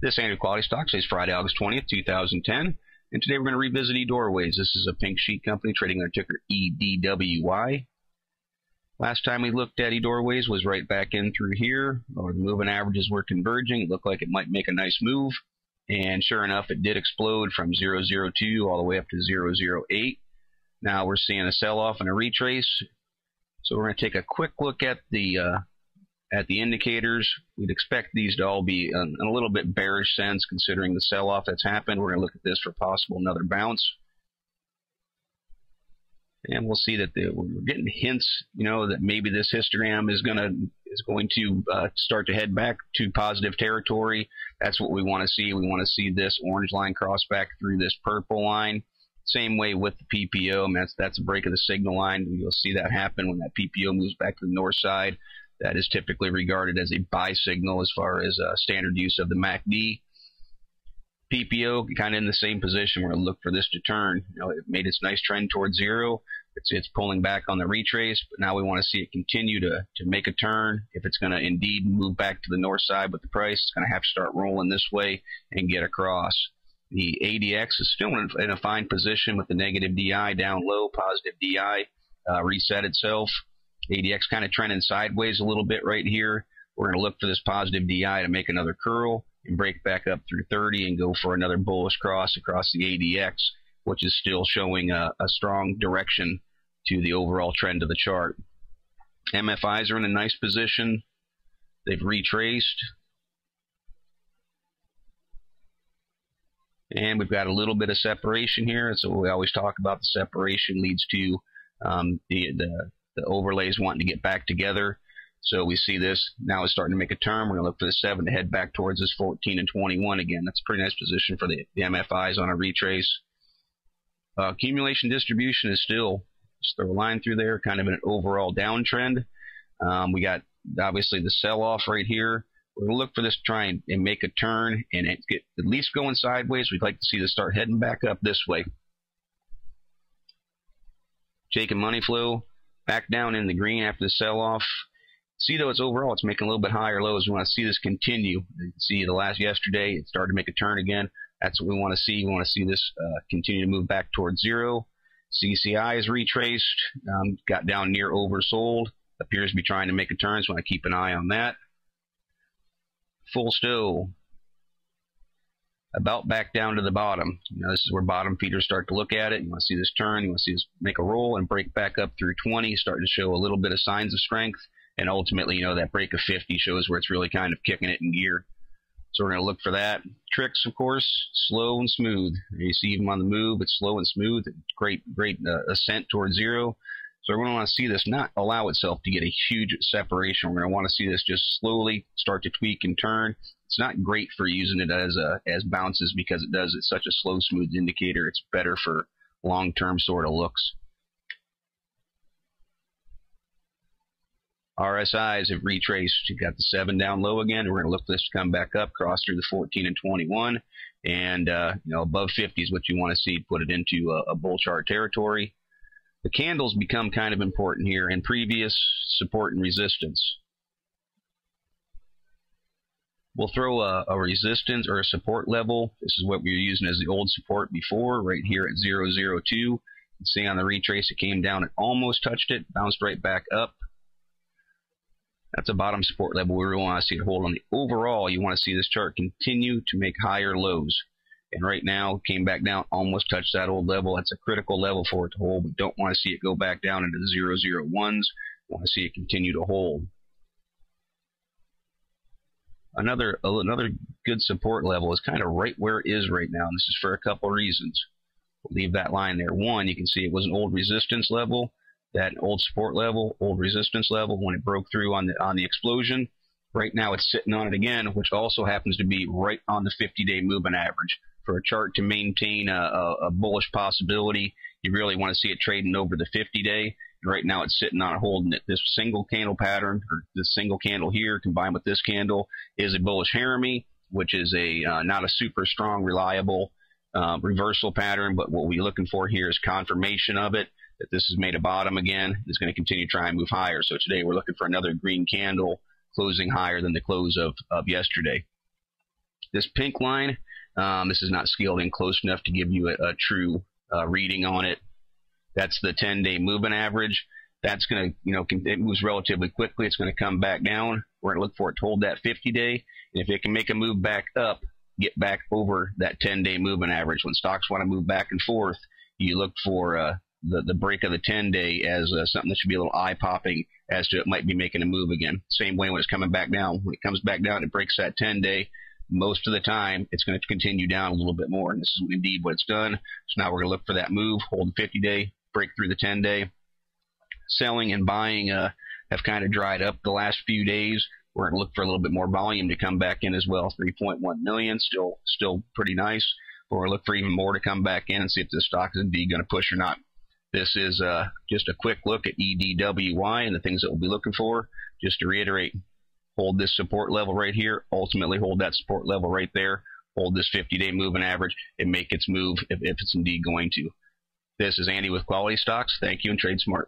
This is QualityStocks. It's Friday, August 20th, 2010, and today we're going to revisit EDWY. This is a pink sheet company trading under ticker EDWY. Last time we looked at EDWY was right back in through here, where the moving averages were converging. It looked like it might make a nice move, and sure enough, it did explode from 002 all the way up to 008. Now we're seeing a sell-off and a retrace, so we're going to take a quick look at the indicators. We'd expect these to all be in a little bit bearish sense considering the sell-off that's happened. We're going to look at this for possible another bounce. And we'll see that we're getting hints, that maybe this histogram is going to start to head back to positive territory. That's what we want to see. We want to see this orange line cross back through this purple line. Same way with the PPO. I mean, that's a break of the signal line. You'll see that happen when that PPO moves back to the north side. That is typically regarded as a buy signal as far as standard use of the MACD. PPO kind of in the same position. We're going to look for this to turn. It made its nice trend towards zero. It's pulling back on the retrace, but now we want to see it continue to make a turn. If it's going to indeed move back to the north side with the price, it's going to have to start rolling this way and get across. The ADX is still in a fine position with the negative DI down low, positive DI reset itself. ADX kind of trending sideways a little bit right here. We're going to look for this positive DI to make another curl and break back up through 30 and go for another bullish cross across the ADX, which is still showing a strong direction to the overall trend of the chart. MFIs are in a nice position. They've retraced. And we've got a little bit of separation here. So we always talk about the separation leads to the overlays wanting to get back together. So we see this now is starting to make a turn. We're going to look for the 7 to head back towards this 14 and 21 again. That's a pretty nice position for the MFIs on a retrace. Accumulation distribution is still, just throw a line through there, kind of in an overall downtrend. We got obviously the sell-off right here. We're going to look for this to try and make a turn and get at least going sideways. We'd like to see this start heading back up this way. Taking money flow back down in the green after the sell-off. See, though, it's making a little bit higher lows. We want to see this continue. You can see yesterday, it started to make a turn again. That's what we want to see. We want to see this continue to move back towards zero. CCI is retraced, got down near oversold. Appears to be trying to make a turn, so I want to keep an eye on that. Full stow. About back down to the bottom. This is where bottom feeders start to look at it. You want to see this turn. You want to see this make a roll and break back up through 20, starting to show a little bit of signs of strength. And ultimately, that break of 50 shows where it's really kind of kicking it in gear. So we're going to look for that. Tricks, of course, slow and smooth. You see even on the move, it's slow and smooth. Great ascent towards zero. So we're going to want to see this not allow itself to get a huge separation. We're going to want to see this just slowly start to tweak and turn. It's not great for using it as bounces because it's such a slow, smooth indicator. It's better for long-term sort of looks. RSIs have retraced. You've got the 7 down low again. We're going to look for this to come back up, cross through the 14 and 21, and above 50 is what you want to see. Put it into a bull chart territory. The candles become kind of important here in previous support and resistance. We'll throw a resistance or a support level. This is what we were using as the old support before, right here at 002. You can see on the retrace it came down and almost touched it, bounced right back up. That's a bottom support level we really want to see it hold on. The overall, you want to see this chart continue to make higher lows. And right now, it came back down, almost touched that old level. That's a critical level for it to hold. We don't want to see it go back down into the 001s. We want to see it continue to hold. Another good support level is kind of right where it is right now. And this is for a couple of reasons. We'll leave that line there. One, you can see it was an old resistance level. That old support level, old resistance level, when it broke through on the explosion. Right now it's sitting on it again, which also happens to be right on the 50-day moving average. For a chart to maintain a bullish possibility, you really want to see it trading over the 50-day. Right now it's sitting on holding it. This single candle pattern, or this single candle here combined with this candle, is a bullish harami, which is not a super strong, reliable reversal pattern, but what we're looking for here is confirmation of it, that this has made a bottom again. It's going to continue to try and move higher. So today we're looking for another green candle closing higher than the close of yesterday. This pink line, this is not scaled in close enough to give you a true reading on it. That's the 10-day moving average. That's going to, it moves relatively quickly. It's going to come back down. We're going to look for it to hold that 50-day. And if it can make a move back up, get back over that 10-day moving average. When stocks want to move back and forth, you look for the break of the 10-day as something that should be a little eye-popping as to it might be making a move again. Same way when it's coming back down. When it comes back down, it breaks that 10-day. Most of the time, it's going to continue down a little bit more. And this is indeed what it's done. So now we're going to look for that move, hold the 50-day, break through the 10-day. Selling and buying have kind of dried up the last few days. We're going to look for a little bit more volume to come back in as well. 3.1 million, still pretty nice. But we're looking for even more to come back in and see if this stock is indeed going to push or not. This is just a quick look at EDWY and the things that we'll be looking for. Just to reiterate, hold this support level right here. Ultimately, hold that support level right there. Hold this 50-day moving average and make its move if it's indeed going to. This is Andy with Quality Stocks. Thank you and trade smart.